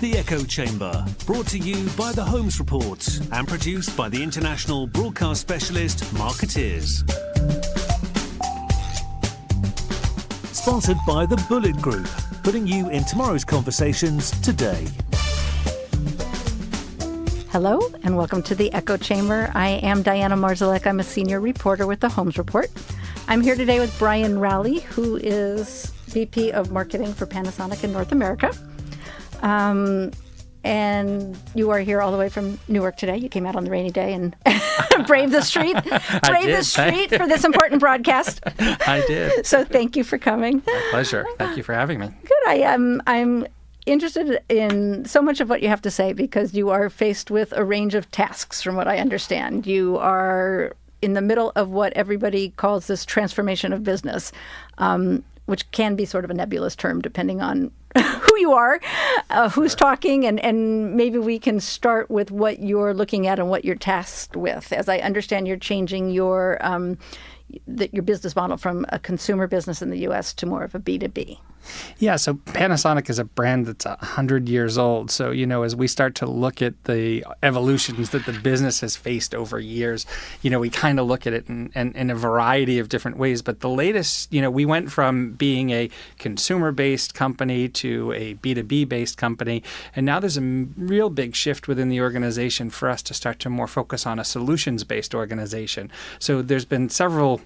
The Echo Chamber, brought to you by The Holmes Report and produced by the international broadcast specialist Marketeers. Sponsored by the Bullet Group, putting you in tomorrow's conversations today. Hello and welcome to the Echo Chamber. I am Diana Marszalek. I'm a senior reporter with the Holmes Report. I'm here today with Brian Rowley, who is VP of Marketing for Panasonic in North America. And you are here all the way from Newark today. You came out on the rainy day and braved the street for this important broadcast. I did. So thank you for coming. My pleasure. Thank you for having me. Good. I'm interested in so much of what you have to say because you are faced with a range of tasks, from what I understand. You are in the middle of what everybody calls this transformation of business, which can be sort of a nebulous term depending on who you are, who's talking, and maybe we can start with what you're looking at and what you're tasked with. As I understand, you're changing your business model from a consumer business in the U.S. to more of a B2B. Yeah, so Panasonic is a brand that's 100 years old. So, as we start to look at the evolutions that the business has faced over years, we kind of look at it in a variety of different ways. But the latest, we went from being a consumer-based company to a B2B-based company. And now there's a real big shift within the organization for us to start to more focus on a solutions-based organization. So there's been several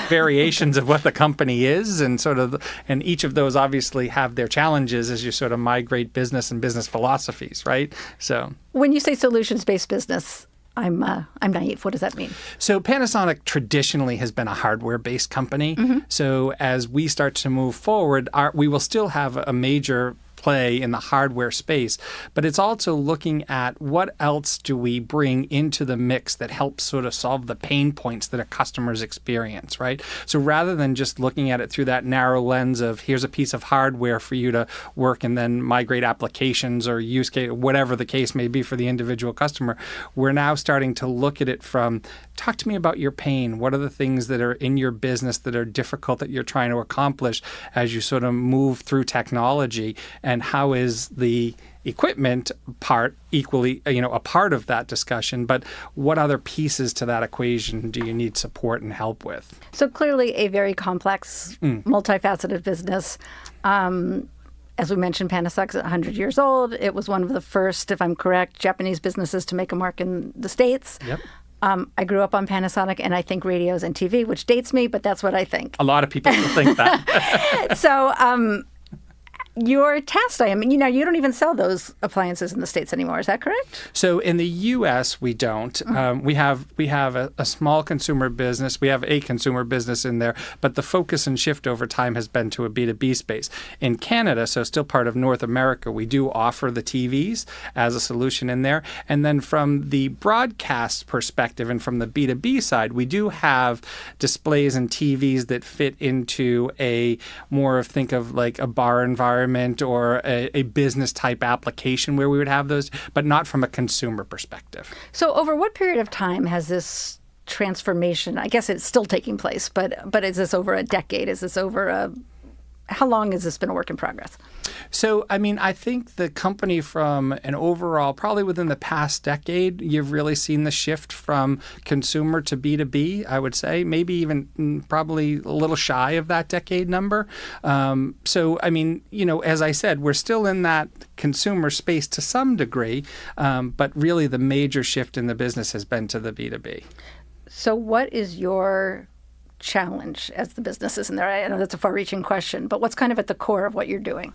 variations of what the company is, and each of those obviously have their challenges as you sort of migrate business and business philosophies, right? So when you say solutions-based business, I'm naive. What does that mean? So Panasonic traditionally has been a hardware-based company. Mm-hmm. So as we start to move forward, we will still have a major play in the hardware space, but it's also looking at what else do we bring into the mix that helps sort of solve the pain points that our customers experience, right? So rather than just looking at it through that narrow lens of here's a piece of hardware for you to work and then migrate applications or use case, whatever the case may be for the individual customer, we're now starting to look at it from talk to me about your pain. What are the things that are in your business that are difficult that you're trying to accomplish as you sort of move through technology? And how is the equipment part equally, a part of that discussion? But what other pieces to that equation do you need support and help with? So clearly a very complex, multifaceted business. As we mentioned, Panasonic's 100 years old. It was one of the first, if I'm correct, Japanese businesses to make a mark in the States. Yep. I grew up on Panasonic, and I think radios and TV, which dates me, but that's what I think. A lot of people think that. So your task, you don't even sell those appliances in the States anymore. Is that correct? So in the U.S., we don't. We have a small consumer business. We have a consumer business in there, but the focus and shift over time has been to a B2B space. In Canada, so still part of North America, we do offer the TVs as a solution in there. And then from the broadcast perspective and from the B2B side, we do have displays and TVs that fit into a more of, think of like a bar environment or a business type application where we would have those, but not from a consumer perspective. So over what period of time has this transformation, I guess it's still taking place, but is this over a decade? Is this over how long has this been a work in progress? So, I think the company from an overall, probably within the past decade, you've really seen the shift from consumer to B2B, I would say, maybe even probably a little shy of that decade number. So, as I said, we're still in that consumer space to some degree, but really the major shift in the business has been to the B2B. So what is your challenge as the business is in there? I know that's a far-reaching question, but what's kind of at the core of what you're doing?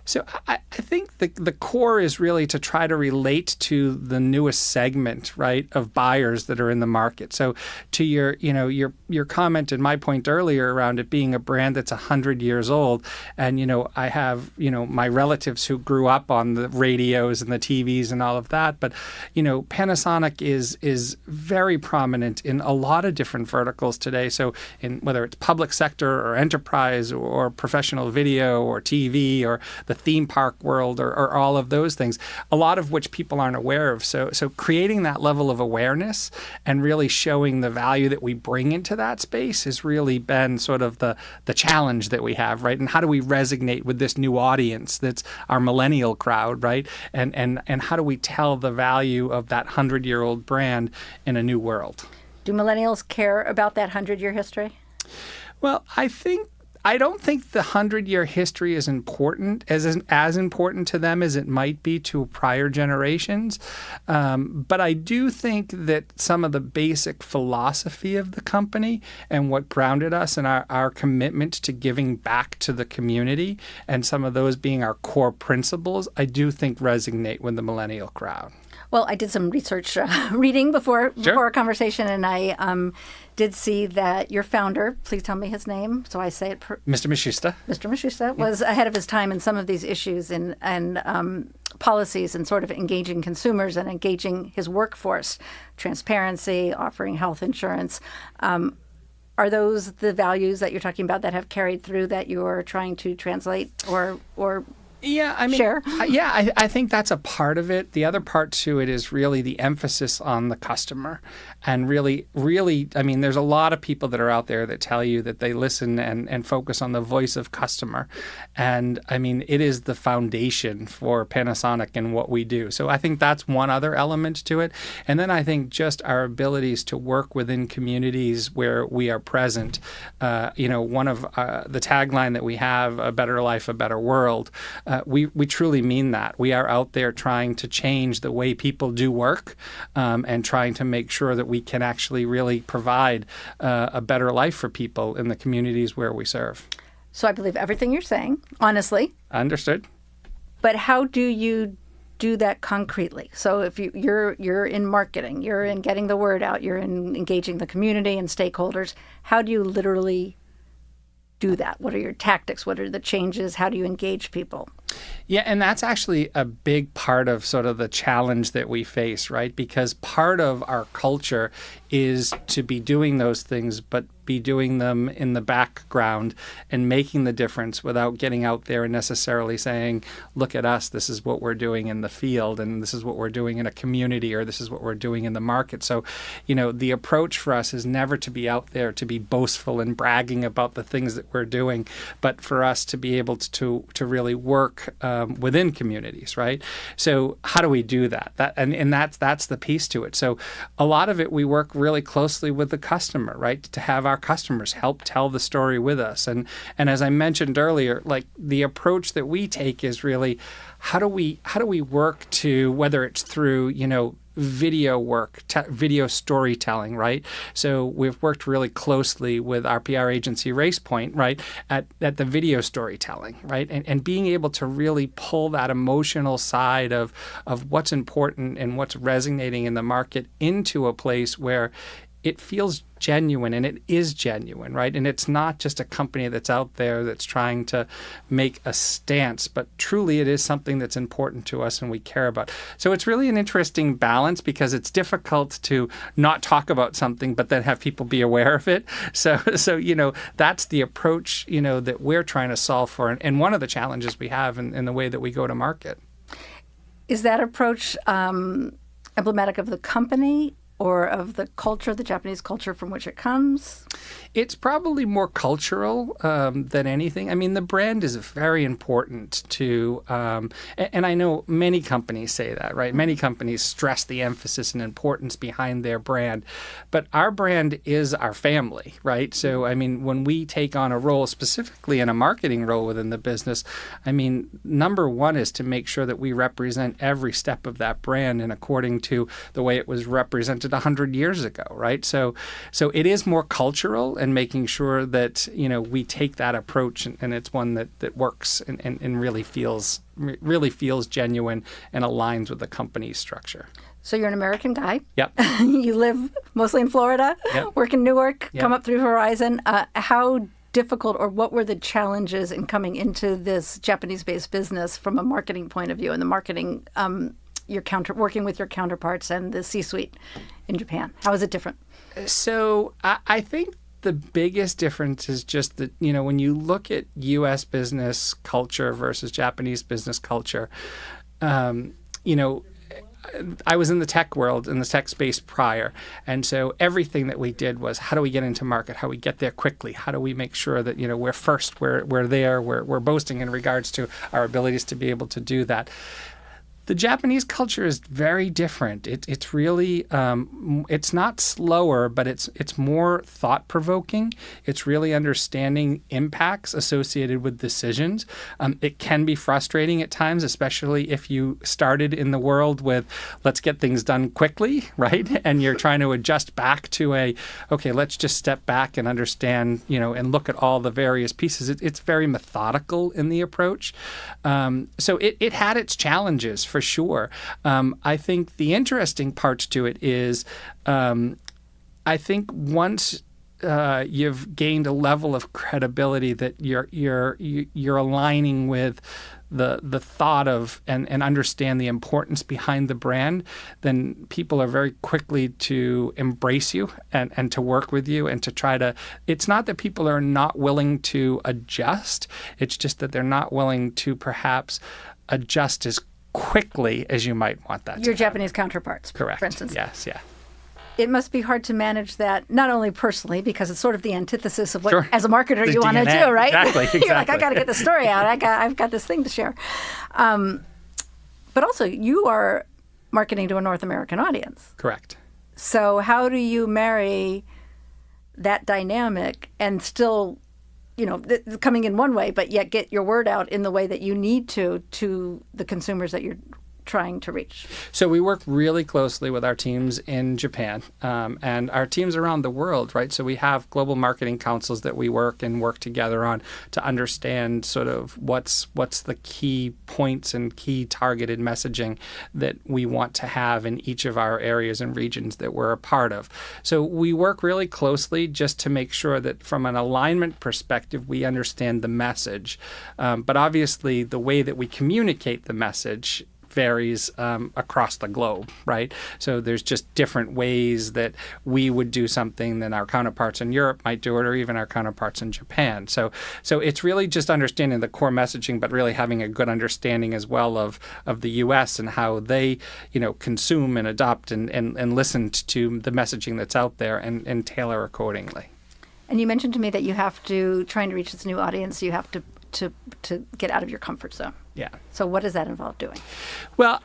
So I think the core is really to try to relate to the newest segment, right, of buyers that are in the market. So to your comment and my point earlier around it being a brand that's 100 years old, and I have my relatives who grew up on the radios and the TVs and all of that, but Panasonic is very prominent in a lot of different verticals today. So in whether it's public sector or enterprise or professional video or TV or the the theme park world or all of those things, a lot of which people aren't aware of. So creating that level of awareness and really showing the value that we bring into that space has really been sort of the challenge that we have, right? And how do we resonate with this new audience that's our millennial crowd, right? And how do we tell the value of that 100-year-old brand in a new world? Do millennials care about that 100-year history? Well, I don't think the 100-year history is important, as important to them as it might be to prior generations. But I do think that some of the basic philosophy of the company and what grounded us and our commitment to giving back to the community, and some of those being our core principles, I do think resonate with the millennial crowd. Well, I did some research reading before our conversation, and I did see that your founder, please tell me his name, so I say it. Mr. Mishusta. Mr. Mishusta was ahead of his time in some of these issues and policies and sort of engaging consumers and engaging his workforce, transparency, offering health insurance. Are those the values that you're talking about that have carried through that you're trying to translate or Yeah, I mean, share? I think that's a part of it. The other part to it is really the emphasis on the customer. And really, I mean, there's a lot of people that are out there that tell you that they listen and focus on the voice of customer. And I mean, it is the foundation for Panasonic and what we do. So I think that's one other element to it. And then I think just our abilities to work within communities where we are present. One of the tagline that we have, a better life, a better world, we truly mean that. We are out there trying to change the way people do work and trying to make sure that we can actually really provide a better life for people in the communities where we serve. So I believe everything you're saying, honestly. Understood. But how do you do that concretely? So if you're in marketing, you're in getting the word out, you're in engaging the community and stakeholders, how do you literally do that? What are your tactics? What are the changes? How do you engage people? Yeah, and that's actually a big part of sort of the challenge that we face, right? Because part of our culture is to be doing those things, but be doing them in the background and making the difference without getting out there and necessarily saying, look at us, this is what we're doing in the field, and this is what we're doing in a community, or this is what we're doing in the market. So, the approach for us is never to be out there to be boastful and bragging about the things that we're doing, but for us to be able to really work within communities, right? So how do we do that? That's the piece to it. So a lot of it, we work really closely with the customer, right? To have our customers help tell the story with us. And as I mentioned earlier, like the approach that we take is really how do we work to, whether it's through, video work, video storytelling, right? So we've worked really closely with our PR agency RacePoint, right, at the video storytelling, right? And being able to really pull that emotional side of what's important and what's resonating in the market into a place where it feels genuine, and it is genuine, right? And it's not just a company that's out there that's trying to make a stance, but truly it is something that's important to us and we care about. So it's really an interesting balance because it's difficult to not talk about something, but then have people be aware of it. So that's the approach, that we're trying to solve for. And one of the challenges we have in the way that we go to market. Is that approach emblematic of the company or of the culture, the Japanese culture from which it comes? It's probably more cultural than anything. I mean, the brand is very important to, and I know many companies say that, right? Many companies stress the emphasis and importance behind their brand, but our brand is our family, right? So, I mean, when we take on a role, specifically in a marketing role within the business, I mean, number one is to make sure that we represent every step of that brand and according to the way it was represented 100 years ago, right? So it is more cultural and making sure that, we take that approach and it's one that works and really feels genuine and aligns with the company's structure. So you're an American guy. Yep. You live mostly in Florida, Yep. work in Newark, Yep. come up through Horizon. How difficult or what were the challenges in coming into this Japanese-based business from a marketing point of view and the marketing working with your counterparts and the C-suite in Japan? How is it different? So I think the biggest difference is just that, when you look at U.S. business culture versus Japanese business culture, I was in the tech world, in the tech space prior. And so everything that we did was, how do we get into market? How do we get there quickly? How do we make sure that, we're first, we're there, we're boasting in regards to our abilities to be able to do that. The Japanese culture is very different. It's really, it's not slower, but it's more thought-provoking. It's really understanding impacts associated with decisions. It can be frustrating at times, especially if you started in the world with, let's get things done quickly, right? And you're trying to adjust back to okay, let's just step back and understand, and look at all the various pieces. It's very methodical in the approach. So it had its challenges, for sure. I think the interesting part to it is, I think once you've gained a level of credibility that you're aligning with the thought of and understand the importance behind the brand, then people are very quickly to embrace you and to work with you and to try to. It's not that people are not willing to adjust. It's just that they're not willing to perhaps adjust as quickly as you might want that. Your Japanese counterparts, correct? For instance. Yes, yeah. It must be hard to manage that, not only personally, because it's sort of the antithesis of what, Sure. as a marketer, you want to DNA. do, right? Exactly. You're like, I got to get the story out. I've got this thing to share. But also, you are marketing to a North American audience. Correct. So how do you marry that dynamic and still, coming in one way, but yet get your word out in the way that you need to the consumers that you're trying to reach? So we work really closely with our teams in Japan and our teams around the world, right? So we have global marketing councils that we work together on to understand sort of what's the key points and key targeted messaging that we want to have in each of our areas and regions that we're a part of. So we work really closely just to make sure that from an alignment perspective, we understand the message. But obviously, the way that we communicate the message varies across the globe, right? So there's just different ways that we would do something than our counterparts in Europe might do it, or even our counterparts in Japan. So it's really just understanding the core messaging, but really having a good understanding as well of the U.S. and how they, consume and adopt and listen to the messaging that's out there and tailor accordingly. And you mentioned to me that you have to, trying to reach this new audience, you have to get out of your comfort zone. Yeah. So what does that involve doing? Well,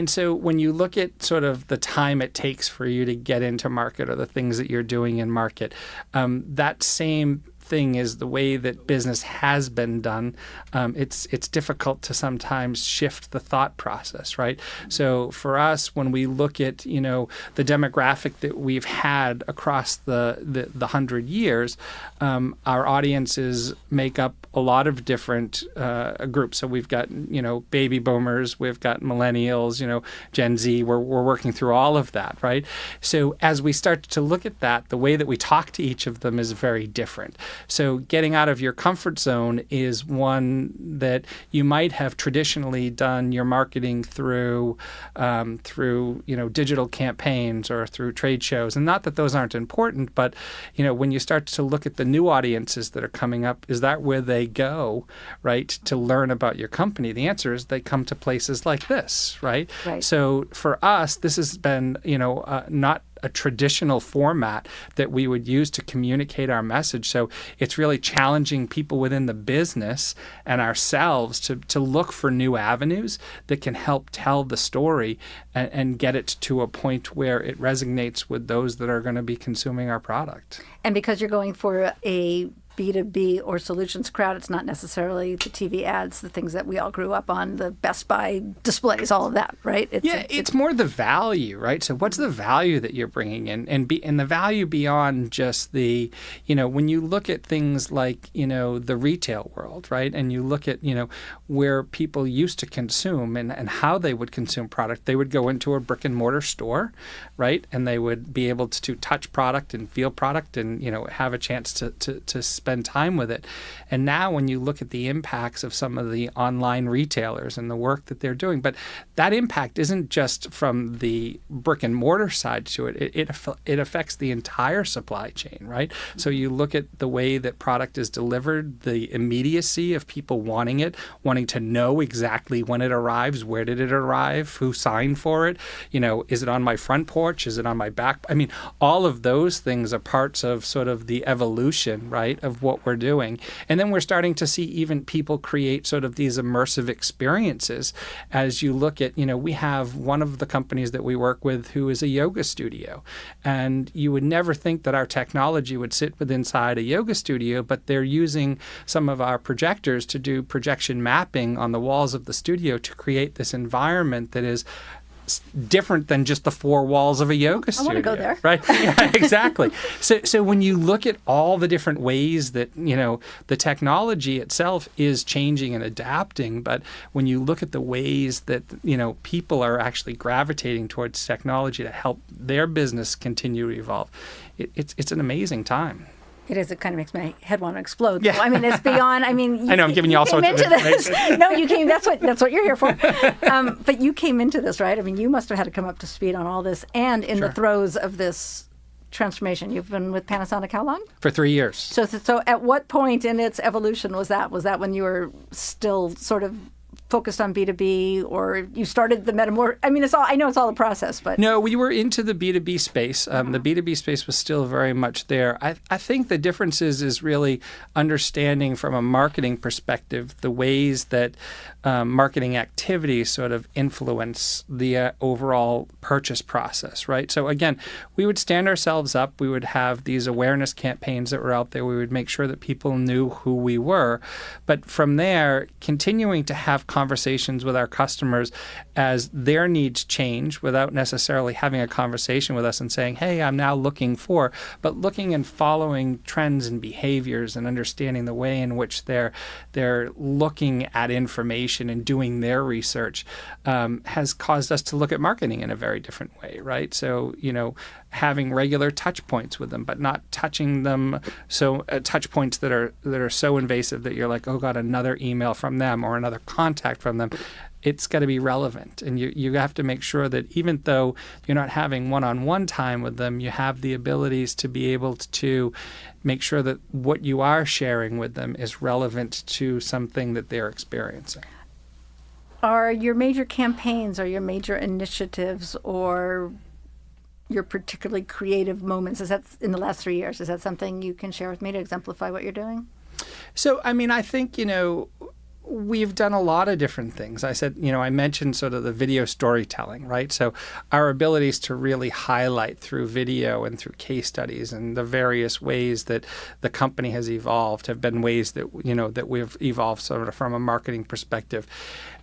so when you look at sort of the time it takes for you to get into market or the things that you're doing in market, that same thing is the way that business has been done. It's difficult to sometimes shift the thought process, right? So for us, when we look at the demographic that we've had across the 100 years, our audiences make up a lot of different groups. So we've got baby boomers, we've got millennials, Gen Z. We're working through all of that, right? So as we start to look at that, the way that we talk to each of them is very different. So getting out of your comfort zone is one that you might have traditionally done your marketing through digital campaigns or through trade shows. And not that those aren't important, but when you start to look at the new audiences that are coming up, is that where they go, right, to learn about your company? The answer is they come to places like this, right? So for us, this has been not a traditional format that we would use to communicate our message. So it's really challenging people within the business and ourselves to look for new avenues that can help tell the story and get it to a point where it resonates with those that are going to be consuming our product. And because you're going for a B2B or solutions crowd, it's not necessarily the TV ads, the things that we all grew up on, the Best Buy displays, all of that, right? It's more the value, right? So what's the value that you're bringing in? And the value beyond just the, when you look at things like, the retail world, right? And you look at, where people used to consume and how they would consume product, they would go into a brick and mortar store, right? And they would be able to touch product and feel product and, have a chance to spend time with it. And now when you look at the impacts of some of the online retailers and the work that they're doing, but that impact isn't just from the brick and mortar side to it. It affects the entire supply chain, right? So you look at the way that product is delivered, the immediacy of people wanting it, wanting to know exactly when it arrives, where did it arrive, who signed for it, is it on my front porch, is it on my back? I mean, all of those things are parts of sort of the evolution, right, of what we're doing. And then we're starting to see even people create sort of these immersive experiences. As you look at, we have one of the companies that we work with who is a yoga studio. And you would never think that our technology would sit inside a yoga studio, but they're using some of our projectors to do projection mapping on the walls of the studio to create this environment that is different than just the four walls of a yoga studio. I want to go there. Right? Yeah, exactly. So when you look at all the different ways that, the technology itself is changing and adapting, but when you look at the ways that, people are actually gravitating towards technology to help their business continue to evolve, it's an amazing time. It is. It kind of makes my head want to explode. Yeah. I mean, it's beyond. I mean, I know I'm giving you all sorts of information. No, you came. That's what you're here for. But you came into this, right? I mean, you must have had to come up to speed on all this, and in the throes of this transformation. You've been with Panasonic how long? For 3 years. So at what point in its evolution was that? Was that when you were still sort of focused on B2B, or you started the metamorph? I mean, I know it's all a process, but no, we were into the B2B space. The B2B space was still very much there. I think the difference is really understanding from a marketing perspective the ways that marketing activities sort of influence the overall purchase process, right? So again, we would stand ourselves up. We would have these awareness campaigns that were out there. We would make sure that people knew who we were. But from there, continuing to have conversations with our customers as their needs change without necessarily having a conversation with us and saying, hey, I'm now looking for, but looking and following trends and behaviors and understanding the way in which they're looking at information and doing their research has caused us to look at marketing in a very different way, right? So, having regular touch points with them, but not touching them touch points that are so invasive that you're like, oh God, another email from them or another contact from them. It's got to be relevant, and you have to make sure that even though you're not having one-on-one time with them, you have the abilities to be able to make sure that what you are sharing with them is relevant to something that they're experiencing. Are your major campaigns or your major initiatives or your particularly creative moments, is that in the last 3 years, is that something you can share with me to exemplify what you're doing? So, I mean, I think, we've done a lot of different things. I said, I mentioned sort of the video storytelling, right? So our abilities to really highlight through video and through case studies and the various ways that the company has evolved have been ways that, that we've evolved sort of from a marketing perspective.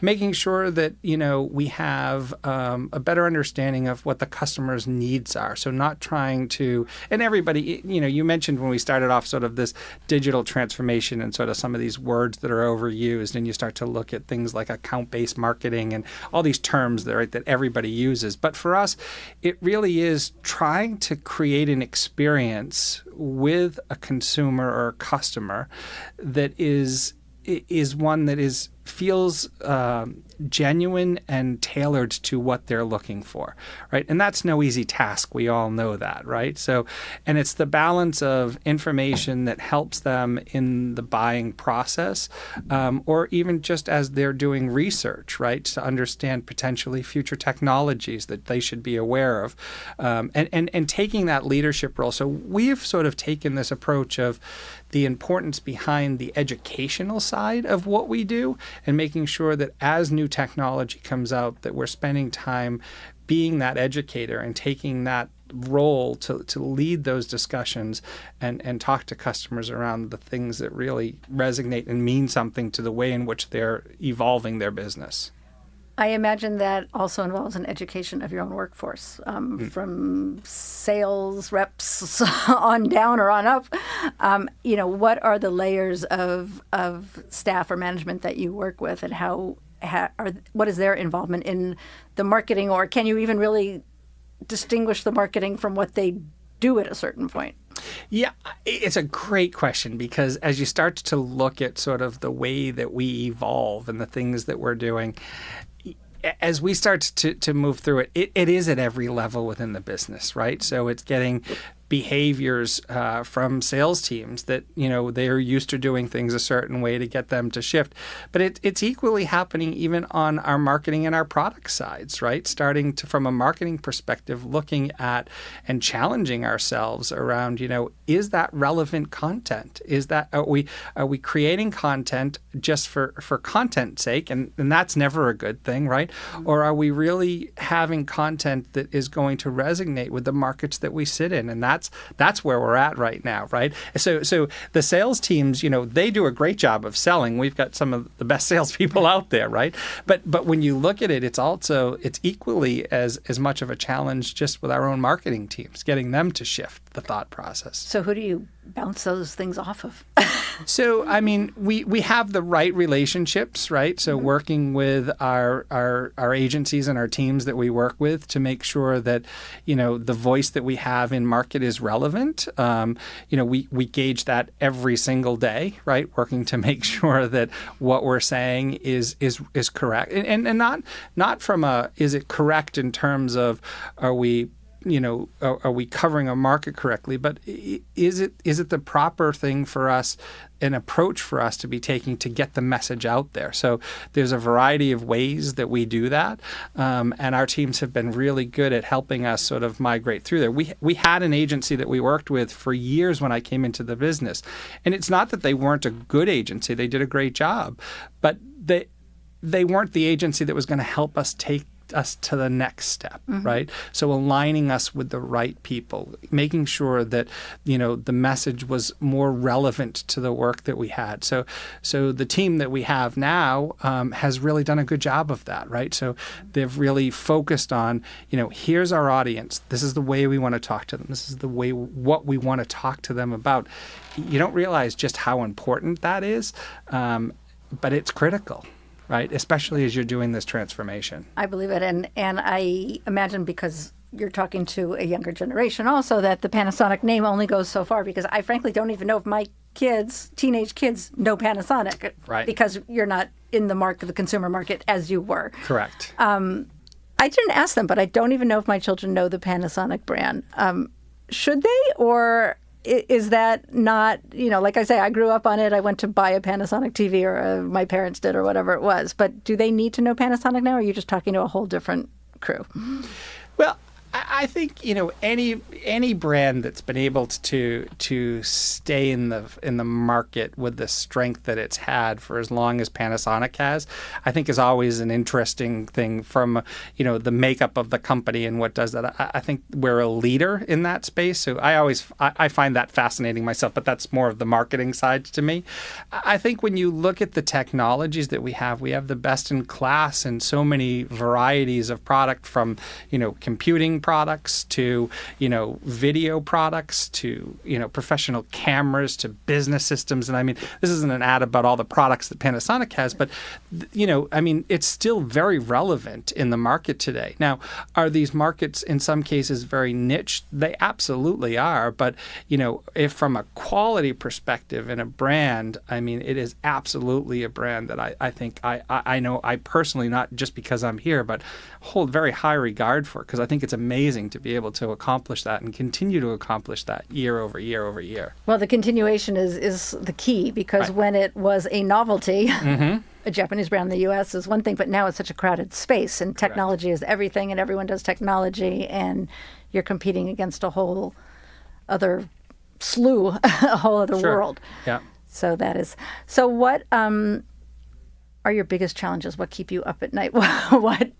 Making sure that, we have a better understanding of what the customer's needs are. So not trying to, and everybody, you mentioned when we started off sort of this digital transformation and sort of some of these words that are overused, and you start to look at things like account-based marketing and all these terms that everybody uses. But for us, it really is trying to create an experience with a consumer or a customer that is one that feels genuine and tailored to what they're looking for, right? And that's no easy task. We all know that, right? So, and it's the balance of information that helps them in the buying process, or even just as they're doing research, right? To understand potentially future technologies that they should be aware of, and taking that leadership role. So we've sort of taken this approach of the importance behind the educational side of what we do and making sure that as new technology comes out, that we're spending time being that educator and taking that role to lead those discussions and talk to customers around the things that really resonate and mean something to the way in which they're evolving their business. I imagine that also involves an education of your own workforce, from sales reps on down or on up. What are the layers of staff or management that you work with, and what is their involvement in the marketing, or can you even really distinguish the marketing from what they do at a certain point? Yeah, it's a great question because as you start to look at sort of the way that we evolve and the things that we're doing, as we start to move through it, it is at every level within the business, right? So it's getting behaviors from sales teams that, they're used to doing things a certain way to get them to shift. But it's equally happening even on our marketing and our product sides, right? Starting to, from a marketing perspective, looking at and challenging ourselves around, is that relevant content? Are we creating content just for content's sake? And that's never a good thing, right? Or are we really having content that is going to resonate with the markets that we sit in? And that's where we're at right now, right? So the sales teams, they do a great job of selling. We've got some of the best salespeople out there, right? But when you look at it, it's equally as much of a challenge just with our own marketing teams, getting them to shift the thought process. So who do you bounce those things off of? So, we have the right relationships, right? So working with our agencies and our teams that we work with to make sure that, the voice that we have in market is relevant. We gauge that every single day, right? Working to make sure that what we're saying is correct. And not from is it correct in terms of are we covering a market correctly? But is it the proper thing for us, an approach for us to be taking to get the message out there? So there's a variety of ways that we do that, and our teams have been really good at helping us sort of migrate through there. We had an agency that we worked with for years when I came into the business, and it's not that they weren't a good agency; they did a great job, but they weren't the agency that was going to help us take us to the next step, right? So aligning us with the right people, making sure that, the message was more relevant to the work that we had. So the team that we have now has really done a good job of that, right? So they've really focused on, here's our audience. This is the way we want to talk to them. This is what we want to talk to them about. You don't realize just how important that is, but it's critical. Right, especially as you're doing this transformation. I believe it, and I imagine because you're talking to a younger generation also that the Panasonic name only goes so far, because I frankly don't even know if my teenage kids know Panasonic, right? Because you're not in the consumer market as you were. Correct. I didn't ask them, but I don't even know if my children know the Panasonic brand. Should they, or is that not, like I say, I grew up on it. I went to buy a Panasonic TV, or my parents did, or whatever it was. But do they need to know Panasonic now, or are you just talking to a whole different crew? Well, I think any brand that's been able to stay in the market with the strength that it's had for as long as Panasonic has, I think is always an interesting thing from the makeup of the company and what does that. I think we're a leader in that space, so I find that fascinating myself. But that's more of the marketing side to me. I think when you look at the technologies that we have the best in class in so many varieties of product, from computing products to video products to professional cameras to business systems. And this isn't an ad about all the products that Panasonic has, but it's still very relevant in the market today. Now, are these markets in some cases very niche? They absolutely are. But if from a quality perspective and a brand, it is absolutely a brand that I think I know I personally, not just because I'm here, but hold very high regard for, because I think it's amazing to be able to accomplish that and continue to accomplish that year over year over year. Well, the continuation is the key, because when it was a novelty, a Japanese brand in the U.S. is one thing, but now it's such a crowded space, and technology is everything, and everyone does technology, and you're competing against a whole other a whole other world. Yeah. So what are your biggest challenges? What keep you up at night? What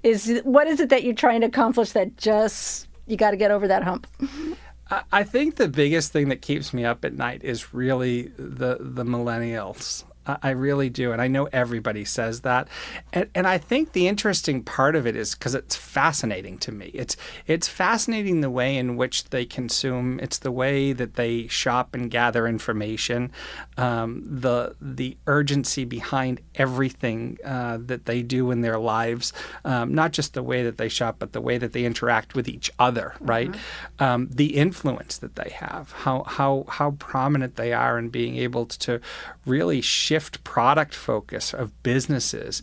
is it that you're trying to accomplish that just you got to get over that hump? I think the biggest thing that keeps me up at night is really the millennials. I really do. And I know everybody says that. And I think the interesting part of it is because it's fascinating to me. It's fascinating the way in which they consume. It's the way that they shop and gather information, the urgency behind everything that they do in their lives, not just the way that they shop, but the way that they interact with each other, right? The influence that they have, how prominent they are in being able to really shift product focus of businesses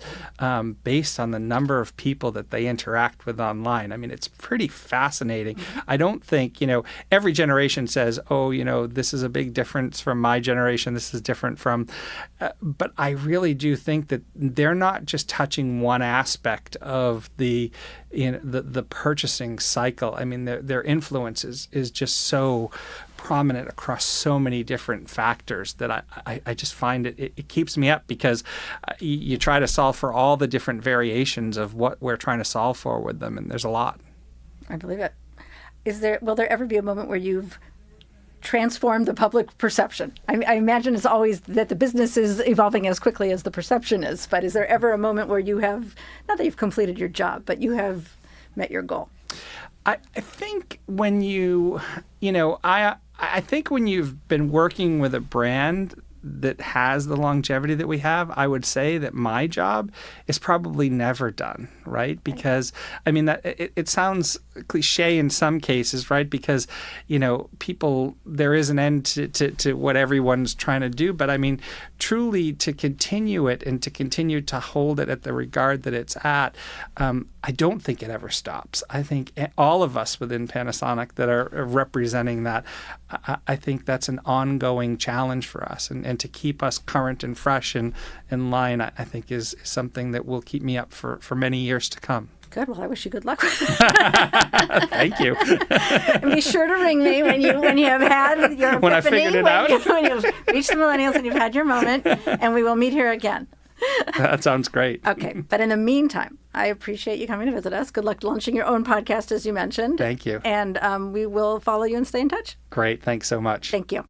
based on the number of people that they interact with online. I mean, it's pretty fascinating. I don't think, every generation says, oh, this is a big difference from my generation. This is different from, but I really do think that they're not just touching one aspect of the purchasing cycle. I mean, their influence is just so prominent across so many different factors that I just find it keeps me up, because you try to solve for all the different variations of what we're trying to solve for with them, and there's a lot. I believe it. Will there ever be a moment where you've transformed the public perception? I imagine it's always that the business is evolving as quickly as the perception is, but is there ever a moment where you have, not that you've completed your job, but you have met your goal? I think when I think when you've been working with a brand that has the longevity that we have, I would say that my job is probably never done, right? Because, I mean, that it sounds cliche in some cases, right? Because, there is an end to what everyone's trying to do. But I mean, truly to continue it and to continue to hold it at the regard that it's at, I don't think it ever stops. I think all of us within Panasonic that are representing that, I think that's an ongoing challenge for us. And to keep us current and fresh and in line, I think is something that will keep me up for many years to come. Good. Well, I wish you good luck with it. Thank you. And be sure to ring me when you have had your epiphany, when I figured it out. When you've reached the millennials and you've had your moment, and we will meet here again. That sounds great. Okay. But in the meantime, I appreciate you coming to visit us. Good luck launching your own podcast, as you mentioned. Thank you. And we will follow you and stay in touch. Great. Thanks so much. Thank you.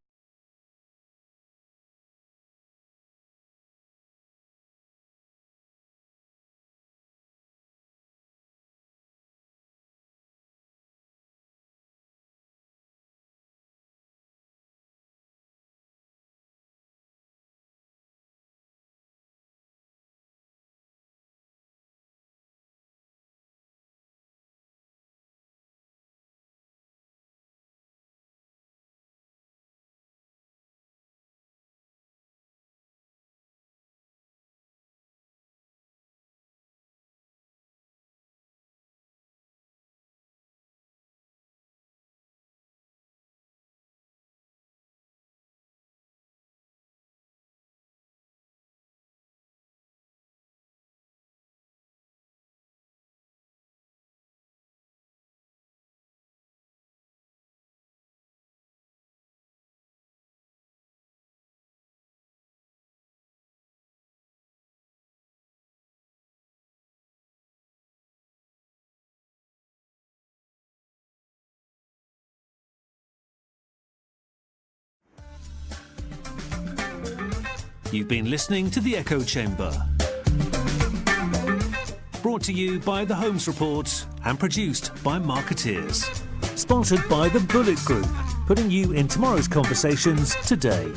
You've been listening to The Echo Chamber. Brought to you by The Holmes Report and produced by Marketeers. Sponsored by the Bullet Group, putting you in tomorrow's conversations today.